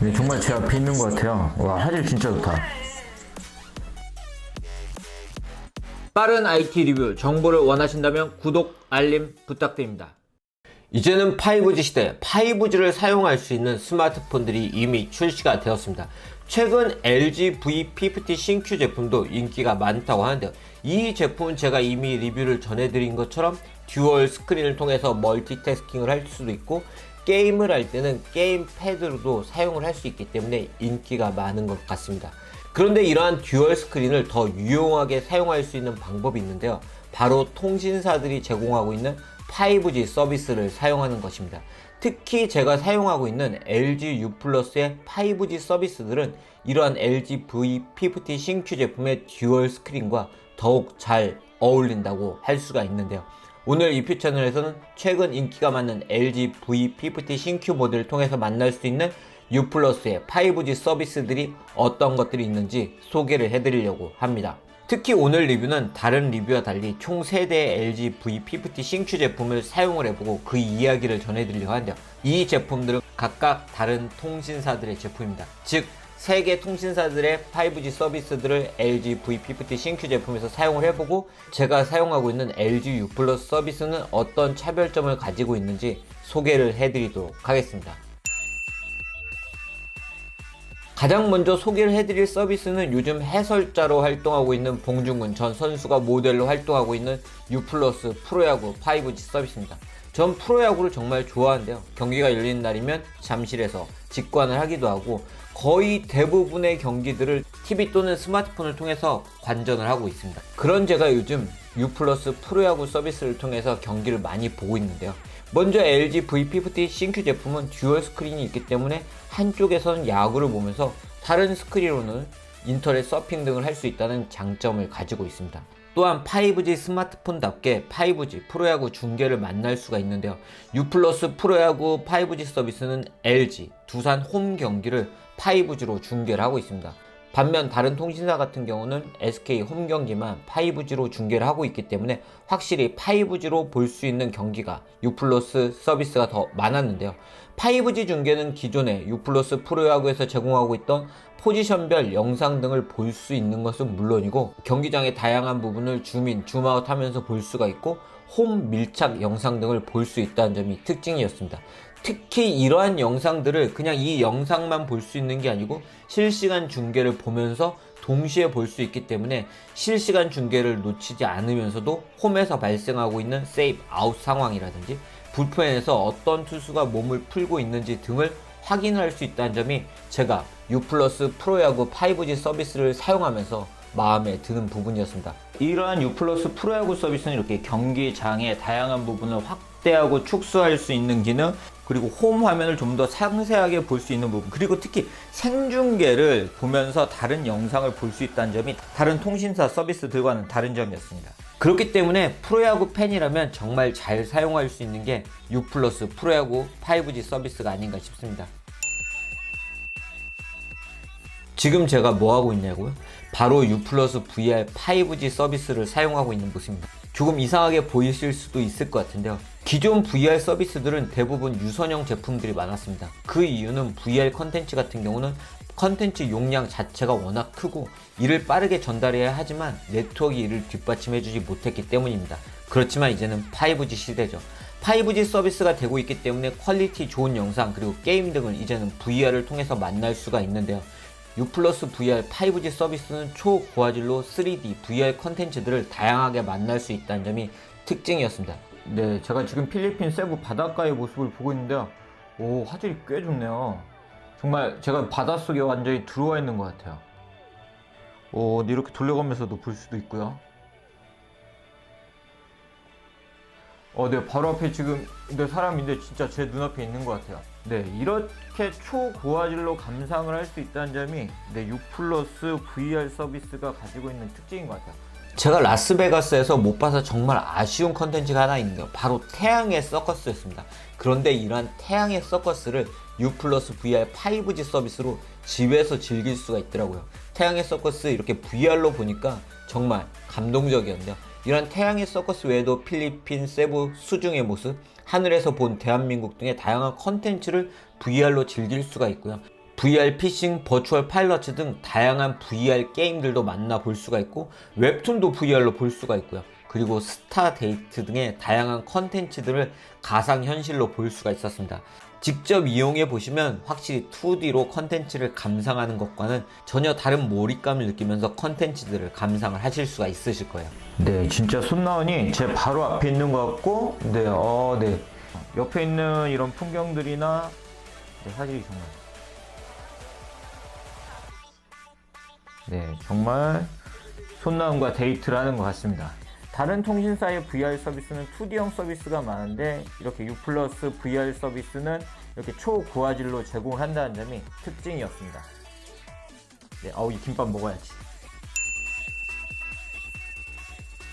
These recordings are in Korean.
네, 정말 제 앞에 있는 것 같아요. 와, 화질 진짜 좋다. 빠른 IT 리뷰 정보를 원하신다면 구독, 알림 부탁드립니다. 이제는 5G 시대, 5G를 사용할 수 있는 스마트폰들이 이미 출시가 되었습니다. 최근 LG V50 신규 제품도 인기가 많다고 하는데요. 이 제품은 제가 이미 리뷰를 전해드린 것처럼 듀얼 스크린을 통해서 멀티태스킹을 할 수도 있고, 게임을 할 때는 게임 패드로도 사용을 할 수 있기 때문에 인기가 많은 것 같습니다. 그런데 이러한 듀얼 스크린을 더 유용하게 사용할 수 있는 방법이 있는데요. 바로 통신사들이 제공하고 있는 5G 서비스를 사용하는 것입니다. 특히 제가 사용하고 있는 LG U+의 5G 서비스들은 이러한 LG V50 신규 제품의 듀얼 스크린과 더욱 잘 어울린다고 할 수가 있는데요. 오늘 이 표 채널에서는 최근 인기가 많은 LG V50 신규 모델을 통해서 만날 수 있는 U+의 5G 서비스들이 어떤 것들이 있는지 소개를 해드리려고 합니다. 특히 오늘 리뷰는 다른 리뷰와 달리 총 3대의 LG V50 신규 제품을 사용을 해보고 그 이야기를 전해드리려고 하는데요. 이 제품들은 각각 다른 통신사들의 제품입니다. 즉 3개 통신사들의 5G 서비스들을 LG V50 신규 제품에서 사용을 해보고, 제가 사용하고 있는 LG U+ 서비스는 어떤 차별점을 가지고 있는지 소개를 해드리도록 하겠습니다. 가장 먼저 소개를 해드릴 서비스는 요즘 해설자로 활동하고 있는 봉중근 전 선수가 모델로 활동하고 있는 U+ 프로야구 5G 서비스입니다. 전 프로야구를 정말 좋아하는데요. 경기가 열리는 날이면 잠실에서 직관을 하기도 하고, 거의 대부분의 경기들을 TV 또는 스마트폰을 통해서 관전을 하고 있습니다. 그런 제가 요즘 U+ 프로야구 서비스를 통해서 경기를 많이 보고 있는데요. 먼저 LG V50 신규 제품은 듀얼 스크린이 있기 때문에 한쪽에서는 야구를 보면서 다른 스크린으로는 인터넷 서핑 등을 할 수 있다는 장점을 가지고 있습니다. 또한 5G 스마트폰답게 5G 프로야구 중계를 만날 수가 있는데요. U+ 프로야구 5G 서비스는 LG 두산 홈 경기를 5G로 중계를 하고 있습니다. 반면 다른 통신사 같은 경우는 SK 홈 경기만 5G로 중계를 하고 있기 때문에 확실히 5G로 볼 수 있는 경기가 U+ 서비스가 더 많았는데요. 5G 중계는 기존에 U+ 프로야구에서 제공하고 있던 포지션별 영상 등을 볼 수 있는 것은 물론이고, 경기장의 다양한 부분을 줌인, 줌아웃 하면서 볼 수가 있고, 홈 밀착 영상 등을 볼 수 있다는 점이 특징이었습니다. 특히 이러한 영상들을 그냥 이 영상만 볼 수 있는 게 아니고 실시간 중계를 보면서 동시에 볼 수 있기 때문에 실시간 중계를 놓치지 않으면서도 홈에서 발생하고 있는 세이브 아웃 상황이라든지 불펜에서 어떤 투수가 몸을 풀고 있는지 등을 확인할 수 있다는 점이 제가 U+ 프로야구 5G 서비스를 사용하면서 마음에 드는 부분이었습니다. 이러한 U+ 프로야구 서비스는 이렇게 경기장의 다양한 부분을 확대하고 축소할 수 있는 기능, 그리고 홈 화면을 좀 더 상세하게 볼 수 있는 부분, 그리고 특히 생중계를 보면서 다른 영상을 볼 수 있다는 점이 다른 통신사 서비스들과는 다른 점이었습니다. 그렇기 때문에 프로야구 팬이라면 정말 잘 사용할 수 있는 게 U+ 프로야구 5G 서비스가 아닌가 싶습니다. 지금 제가 뭐 하고 있냐고요? 바로 U+ VR 5G 서비스를 사용하고 있는 모습입니다. 조금 이상하게 보이실 수도 있을 것 같은데요. 기존 VR 서비스들은 대부분 유선형 제품들이 많았습니다. 그 이유는 VR 컨텐츠 같은 경우는 컨텐츠 용량 자체가 워낙 크고 이를 빠르게 전달해야 하지만 네트워크 이를 뒷받침해주지 못했기 때문입니다. 그렇지만 이제는 5G 시대죠. 5G 서비스가 되고 있기 때문에 퀄리티 좋은 영상 그리고 게임 등을 이제는 VR을 통해서 만날 수가 있는데요. U+ VR 5G 서비스는 초고화질로 3D VR 컨텐츠들을 다양하게 만날 수 있다는 점이 특징이었습니다. 네, 제가 지금 필리핀 세부 바닷가의 모습을 보고 있는데요. 오, 화질이 꽤 좋네요. 정말 제가 바닷속에 완전히 들어와 있는 것 같아요. 오, 이렇게 돌려가면서도 볼 수도 있고요. 네, 바로 앞에 지금 사람인데 진짜 제 눈앞에 있는 것 같아요. 네, 이렇게 초고화질로 감상을 할 수 있다는 점이 U+ VR 서비스가 가지고 있는 특징인 것 같아요. 제가 라스베가스에서 못 봐서 정말 아쉬운 컨텐츠가 하나 있는데요. 바로 태양의 서커스였습니다. 그런데 이러한 태양의 서커스를 U+ VR 5G 서비스로 집에서 즐길 수가 있더라고요. 태양의 서커스 이렇게 VR로 보니까 정말 감동적이었는데요. 이런 태양의 서커스 외에도 필리핀 세부 수중의 모습, 하늘에서 본 대한민국 등의 다양한 컨텐츠를 VR로 즐길 수가 있고요. VR 피싱, 버추얼 파일럿 등 다양한 VR 게임들도 만나볼 수가 있고 웹툰도 VR로 볼 수가 있고요. 그리고 스타데이트 등의 다양한 컨텐츠들을 가상현실로 볼 수가 있었습니다. 직접 이용해 보시면 확실히 2D로 컨텐츠를 감상하는 것과는 전혀 다른 몰입감을 느끼면서 컨텐츠들을 감상을 하실 수가 있으실 거예요. 네, 진짜 손나은이 제 바로 앞에 있는 것 같고, 네, 네. 옆에 있는 이런 풍경들이나, 네, 사진이 정말. 네, 정말 손나은과 데이트를 하는 것 같습니다. 다른 통신사의 VR 서비스는 2D형 서비스가 많은데 이렇게 U 플러스 VR 서비스는 이렇게 초고화질로 제공을 한다는 점이 특징이었습니다. 네, 이 김밥 먹어야지.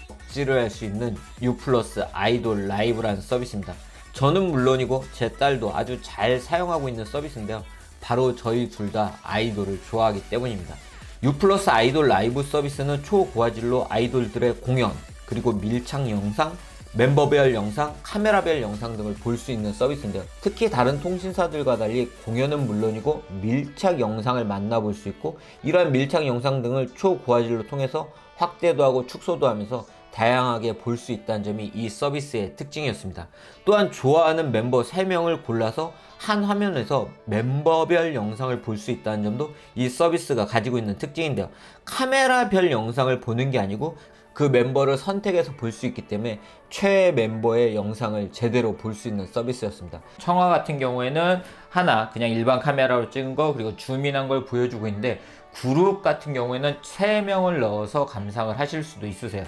덕질을 할 수 있는 U 플러스 아이돌 라이브라는 서비스입니다. 저는 물론이고 제 딸도 아주 잘 사용하고 있는 서비스인데요. 바로 저희 둘 다 아이돌을 좋아하기 때문입니다. U 플러스 아이돌 라이브 서비스는 초고화질로 아이돌들의 공연, 그리고 밀착 영상, 멤버별 영상, 카메라별 영상 등을 볼 수 있는 서비스인데요. 특히 다른 통신사들과 달리 공연은 물론이고 밀착 영상을 만나볼 수 있고 이러한 밀착 영상 등을 초고화질로 통해서 확대도 하고 축소도 하면서 다양하게 볼 수 있다는 점이 이 서비스의 특징이었습니다. 또한 좋아하는 멤버 3명을 골라서 한 화면에서 멤버별 영상을 볼 수 있다는 점도 이 서비스가 가지고 있는 특징인데요. 카메라별 영상을 보는 게 아니고 그 멤버를 선택해서 볼 수 있기 때문에 최애 멤버의 영상을 제대로 볼 수 있는 서비스였습니다. 청아 같은 경우에는 하나 그냥 일반 카메라로 찍은 거 그리고 줌인한 걸 보여주고 있는데 그룹 같은 경우에는 3명을 넣어서 감상을 하실 수도 있으세요.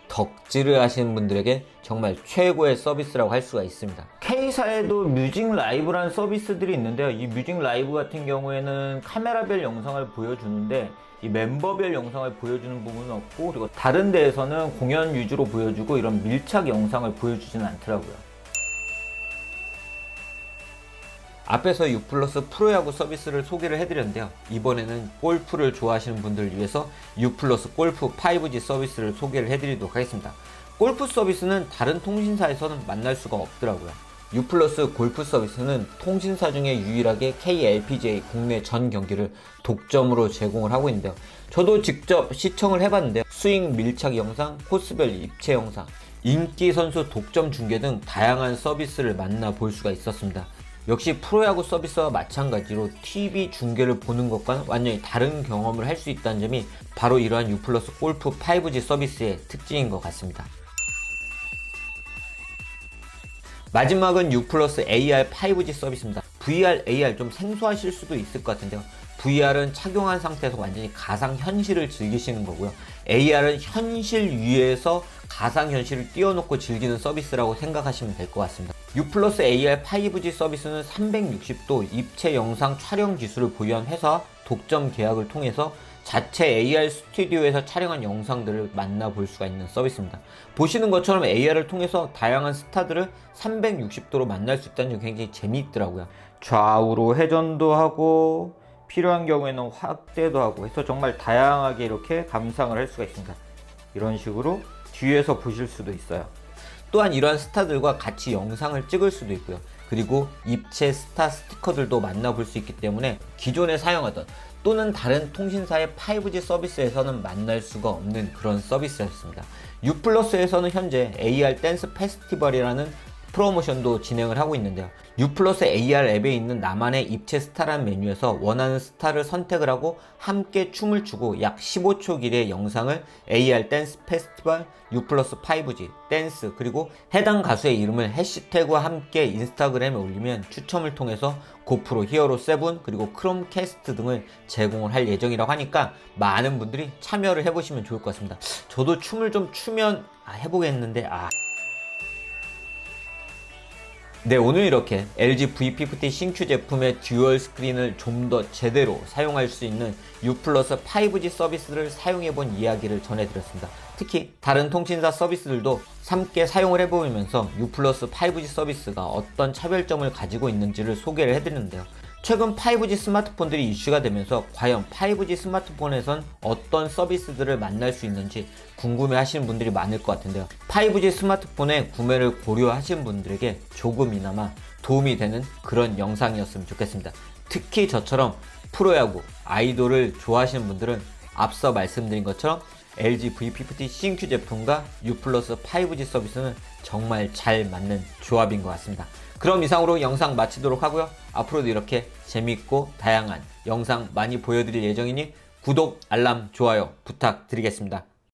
덕질을 하시는 분들에게 정말 최고의 서비스라고 할 수가 있습니다. K사에도 뮤직 라이브라는 서비스들이 있는데요. 이 뮤직 라이브 같은 경우에는 카메라별 영상을 보여주는데 이 멤버별 영상을 보여주는 부분은 없고 그리고 다른 데에서는 공연 위주로 보여주고 이런 밀착 영상을 보여주지는 않더라고요. 앞에서 U 플러스 프로야구 서비스를 소개를 해드렸는데요. 이번에는 골프를 좋아하시는 분들을 위해서 U 플러스 골프 5G 서비스를 소개를 해드리도록 하겠습니다. 골프 서비스는 다른 통신사에서는 만날 수가 없더라고요. U 플러스 골프 서비스는 통신사 중에 유일하게 KLPGA 국내 전 경기를 독점으로 제공을 하고 있는데요. 저도 직접 시청을 해봤는데요. 스윙 밀착 영상, 코스별 입체 영상, 인기 선수 독점 중계 등 다양한 서비스를 만나볼 수가 있었습니다. 역시 프로야구 서비스와 마찬가지로 TV 중계를 보는 것과는 완전히 다른 경험을 할 수 있다는 점이 바로 이러한 U 플러스 골프 5G 서비스의 특징인 것 같습니다. 마지막은 U 플러스 AR 5G 서비스입니다. VR, AR 좀 생소하실 수도 있을 것 같은데요. VR은 착용한 상태에서 완전히 가상현실을 즐기시는 거고요. AR은 현실 위에서 가상현실을 띄워놓고 즐기는 서비스라고 생각하시면 될 것 같습니다. U 플러스 AR 5G 서비스는 360도 입체 영상 촬영 기술을 보유한 회사 독점 계약을 통해서 자체 AR 스튜디오에서 촬영한 영상들을 만나볼 수가 있는 서비스입니다. 보시는 것처럼 AR을 통해서 다양한 스타들을 360도로 만날 수 있다는 점이 굉장히 재미있더라고요. 좌우로 회전도 하고 필요한 경우에는 확대도 하고 해서 정말 다양하게 이렇게 감상을 할 수가 있습니다. 이런 식으로 뒤에서 보실 수도 있어요. 또한 이러한 스타들과 같이 영상을 찍을 수도 있고요. 그리고 입체 스타 스티커들도 만나볼 수 있기 때문에 기존에 사용하던 또는 다른 통신사의 5G 서비스에서는 만날 수가 없는 그런 서비스였습니다. U 플러스에서는 현재 AR 댄스 페스티벌이라는 프로모션도 진행을 하고 있는데요. U 플러스 AR 앱에 있는 나만의 입체 스타라는 메뉴에서 원하는 스타를 선택을 하고 함께 춤을 추고 약 15초 길이의 영상을 AR 댄스 페스티벌 U 플러스 5G 댄스 그리고 해당 가수의 이름을 해시태그와 함께 인스타그램에 올리면 추첨을 통해서 고프로 히어로 7 그리고 크롬캐스트 등을 제공을 할 예정이라고 하니까 많은 분들이 참여를 해보시면 좋을 것 같습니다. 저도 춤을 좀 추면 해보겠는데 네, 오늘 이렇게 LG V50 신규 제품의 듀얼 스크린을 좀 더 제대로 사용할 수 있는 U 플러스 5G 서비스를 사용해본 이야기를 전해드렸습니다. 특히 다른 통신사 서비스들도 함께 사용을 해보면서 U 플러스 5G 서비스가 어떤 차별점을 가지고 있는지를 소개를 해드렸는데요. 최근 5G 스마트폰들이 이슈가 되면서 과연 5G 스마트폰에선 어떤 서비스들을 만날 수 있는지 궁금해 하시는 분들이 많을 것 같은데요. 5G 스마트폰의 구매를 고려하신 분들에게 조금이나마 도움이 되는 그런 영상이었으면 좋겠습니다. 특히 저처럼 프로야구, 아이돌을 좋아하시는 분들은 앞서 말씀드린 것처럼 LG V50 CNQ 제품과 U 플러스 5G 서비스는 정말 잘 맞는 조합인 것 같습니다. 그럼 이상으로 영상 마치도록 하고요. 앞으로도 이렇게 재밌고 다양한 영상 많이 보여드릴 예정이니 구독, 알람, 좋아요 부탁드리겠습니다.